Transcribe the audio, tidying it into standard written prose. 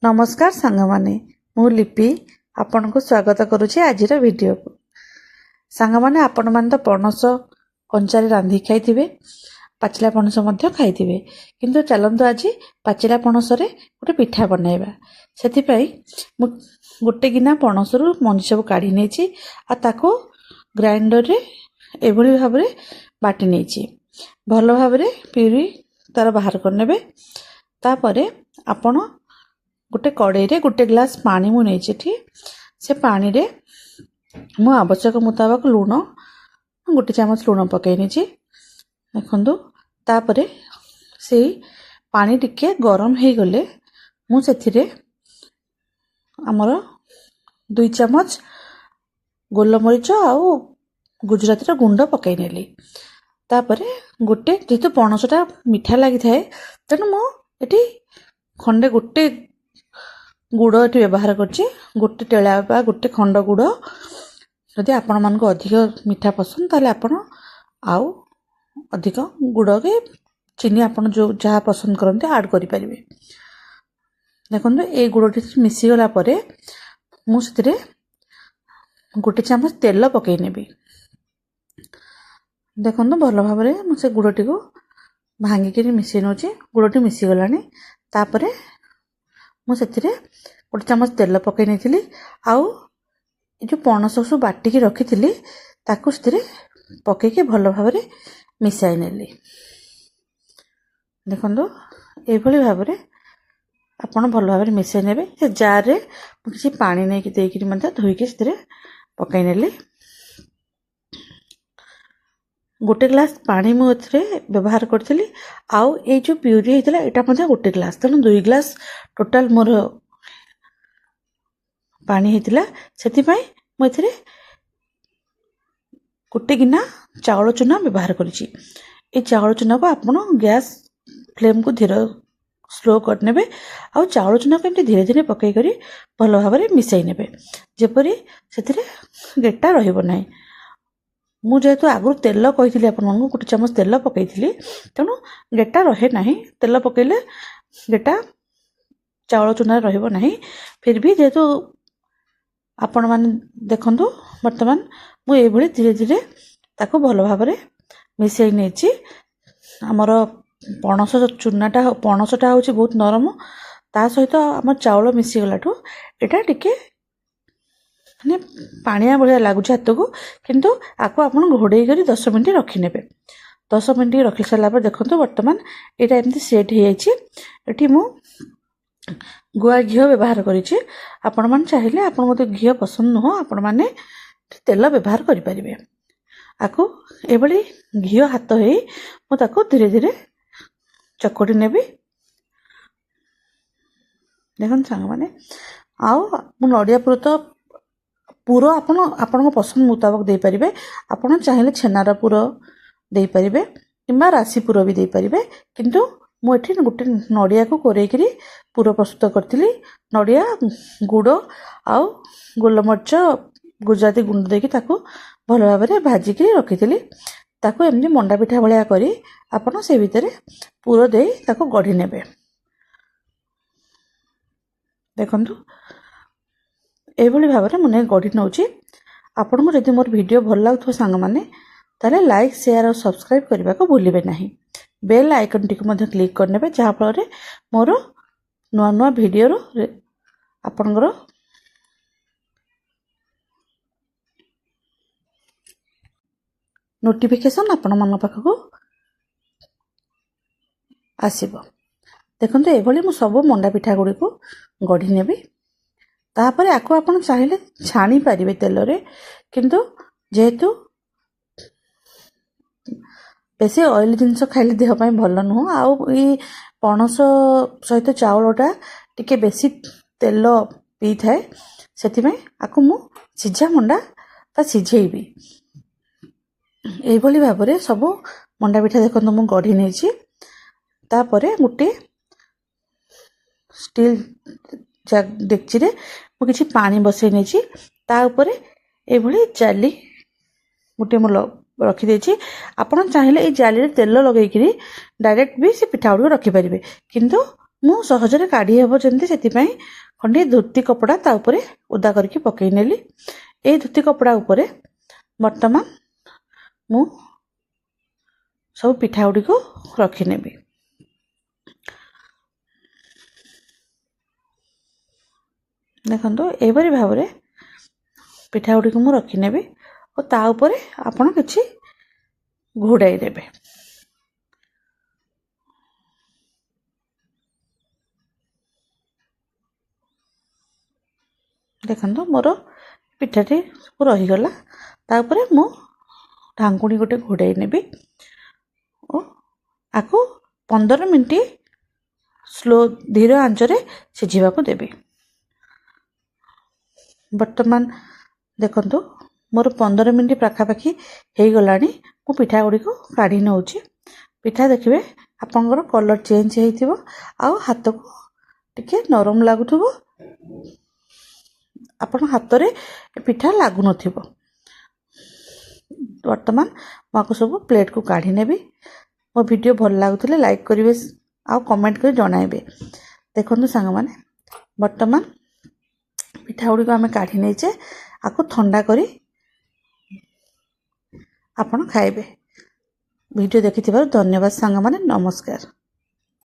नमस्कार सांगमाने मु लिपि आपण को स्वागत करुछि आज वीडियो को। सांगमाने आपण मान तो पणस कंचारे रांधि खाइथिबे, पाचिला पणस मध्य खाइथिबे, किंतु चलंतु आज पाचिला पणस रे गोटे पिठा बनाइबा। सेथि पई मु गोटे गिना पणस रु मंजी सब काढी नेछि आ ताको ग्राइंडर रे एभली भाबरे बाटी नेछि। भलो भाबरे प्यूरी तार बाहर कर नेबे। तापरे आपण गोटे कड़े रे गोटे ग्लास पानी मु नहीं से पानी रे मु आवश्यक मुताबक लुण गोटे चामच लुण पकई नहीं देखु। तापरे से पानी टिके गरम हो गले मु से आमर 2 चामच गोलमरीच आउ गुजराती गुंड पकई नेली। तापरे गोटे जेहेतु पणसटा मीठा लगी थाए तेणु मु एटी खंडे गोटे गुड़ ये व्यवहार करछि। गोटे टेला बा गोटे खंड गुड़। जदि आपण मान को अधिक मीठा पसंद ताले आपण आउ अधिक गुड़ के चीनी आपण जो जहाँ पसंद करते ऐड करि परिबे। देखो ए गुड़ मिसी गला परे मु सेतिरे गोटे चामच तेल पकई नेबी। देखो भल भाव में से गुड़ टी को भांगिक मिसई नौची। गुड़ मिसी गलानी। तापरे मु सेतिरे गोटे चामच तेल पकई नहीं आउ जो पणस सब बाटिकी रखी ताकू से पकईके भल भाव में मिसाई नेली। देखो ये भाव में आपड़ भल भाव में मिसाई नेबे। से जार रे किसी पानी नहीं देकर धोईकी से पकई नेली। गोटे ग्लास पानी मुझे व्यवहार करी। आउ ये जो प्यूरी होता है यहाँ गोटे ग्लास तेणु 2 ग्लास टोटाल मोर पानी होता से मुझे गोटे गिना चाउल चूना व्यवहार करी। चाउल चूना को आपण गैस फ्लेम को धीरे स्लो करने आउ चाउल चूना को धीरे धीरे पकई करी भल भाव में मिसाई नेबे जेपरी से गेटा रहिबो नाही। मु जेहेतु आगु तेल कही आप गोटे चामच तेल पकई तेणु गेटा रहे ना। तेल पकईले गेटा चाउल चूना रहिबो नाही। फिर भी जेहेतु आपण माने देखंतु वर्तमान मु ए भली धीरे धीरे ताको भल भाव में मिसई नेछि। हमर पणस चूनाटा पणसटा होछि बहुत नरम। ता सहित हमर चाउल मिसी गलाठू एटा टिके माने पानिया भलिया लागुछ हाथ को, किंतु आको आपण घोड़े करी 10 मिनिट रखी नेबे। 10 मिनिट रखि सारा पर देखंतु वर्तमान एटा एमती सेट हो जाइछि। एठी मु गुआ घी व्यवहार करिछि। आपण मान चाहिए आपण मते घी पसंद नुह आपण माने तेल व्यवहार करि परिबे। आको एबली घी हाथ हे मु ताको धीरे धीरे चकड़ी नेबी। देखन सांग माने आउ मु नडिया पुर तो पुर आपण पसंद मुताबक दे परिबे। आपण चाहिए छेनार पुर दे परिबे किंबा राशि पुर भी दे परिबे, किंतु मु एठी गोटे नडिया को कोरेकरी पुर प्रस्तुत करथिली। नडिया गुड़ आउ गोलमरीच गुजराती गुंड देकी ताको भल भाव में भाजिकी रखी। ताको एमती मंडा पिठा भलिया करी आपण से भितर पुर दे ताको गढ़ी नेबे। देखंतु एभली भाव में मुझे गढ़ी नौची। आपन को जदि मोर वीडियो भल लागथो सांग माने ताले लाइक शेयर और सब्सक्राइब करने को भूलिबे नहीं। बेल आइकन टी को क्लिक करने जहाँ फल मोर नुआ नुआ वीडियो आपणकर नोटिफिकेशन आपण मन पाखक आसीबो। देखंतु एभली मु सब मंडा पिठा गुडी को गढ़ी नेबी। तापर आको आपण चाहिए छाणी पारिबे तेल रे, किंतु जेहेतु बेसी ऑयल जिनस खाइले देह पई भल नुह। आउ ई पणस सहित चाउलटा टिके बेसी तेल पी थाए सेति आको मु सिझा मंडा ता सिझेबी। एभली भाव में सब मंडा पिठा देखो मु गढ़ी नहीं। तापरे गोटे स्टील डेक्ची रे मु किछि पानी बसई नहीं। ता ऊपर एभली जाली गोटे मु रखी देछि। आपण चाहिए ये जाली रे तेल लगेकरी डायरेक्ट भी से पिठा गुड़ रखी पारे, किंतु ମୁଁ ସହଜରେ କାଢ଼ି ହେବ ଯେମିତି ସେଥିପାଇଁ ଖଣ୍ଡିଏ ଧୋତି କପଡ଼ା ତା ଉପରେ ଓଦା କରିକି ପକାଇ ନେଲି। ଏଇ ଧୋତି କପଡ଼ା ଉପରେ ବର୍ତ୍ତମାନ ମୁଁ ସବୁ ପିଠା ଗୁଡ଼ିକୁ ରଖିନେବି। ଦେଖନ୍ତୁ ଏହିପରି ଭାବରେ ପିଠା ଗୁଡ଼ିକୁ ମୁଁ ରଖିନେବି ଓ ତା ଉପରେ ଆପଣ କିଛି ଘୋଡ଼ାଇ ଦେବେ। ଦେଖନ୍ତୁ ମୋର ପିଠାଟି ସବୁ ରହିଗଲା। ତା ଉପରେ ମୁଁ ଢାଙ୍କୁଣୀ ଗୋଟେ ଘୋଡ଼ାଇ ନେବି ଓ ଆକୁ 15 ମିନିଟ୍ ସ୍ଲୋ ଧୀର ଆଞ୍ଚରେ ସିଝିବାକୁ ଦେବି। ବର୍ତ୍ତମାନ ଦେଖନ୍ତୁ ମୋର 15 ମିନିଟ୍ ପାଖାପାଖି ହେଇଗଲାଣି। ମୁଁ ପିଠା ଗୁଡ଼ିକୁ କାଢ଼ି ନେଉଛି। ପିଠା ଦେଖିବେ ଆପଣଙ୍କର କଲର୍ ଚେଞ୍ଜ ହେଇଥିବ ଆଉ ହାତକୁ ଟିକେ ନରମ ଲାଗୁଥିବ। ଆପଣ ହାତରେ ପିଠା ଲାଗୁନଥିବ। ବର୍ତ୍ତମାନ ମୁଁ ଆକୁ ସବୁ ପ୍ଲେଟ୍କୁ କାଢ଼ି ନେବି। ମୋ ଭିଡ଼ିଓ ଭଲ ଲାଗୁଥିଲେ ଲାଇକ୍ କରିବେ ଆଉ କମେଣ୍ଟ କରି ଜଣାଇବେ। ଦେଖନ୍ତୁ ସାଙ୍ଗମାନେ ବର୍ତ୍ତମାନ ପିଠା ଗୁଡ଼ିକ ଆମେ କାଢ଼ି ନେଇଛେ। ଆକୁ ଥଣ୍ଡା କରି ଆପଣ ଖାଇବେ। ଭିଡ଼ିଓ ଦେଖିଥିବାରୁ ଧନ୍ୟବାଦ ସାଙ୍ଗମାନେ, ନମସ୍କାର।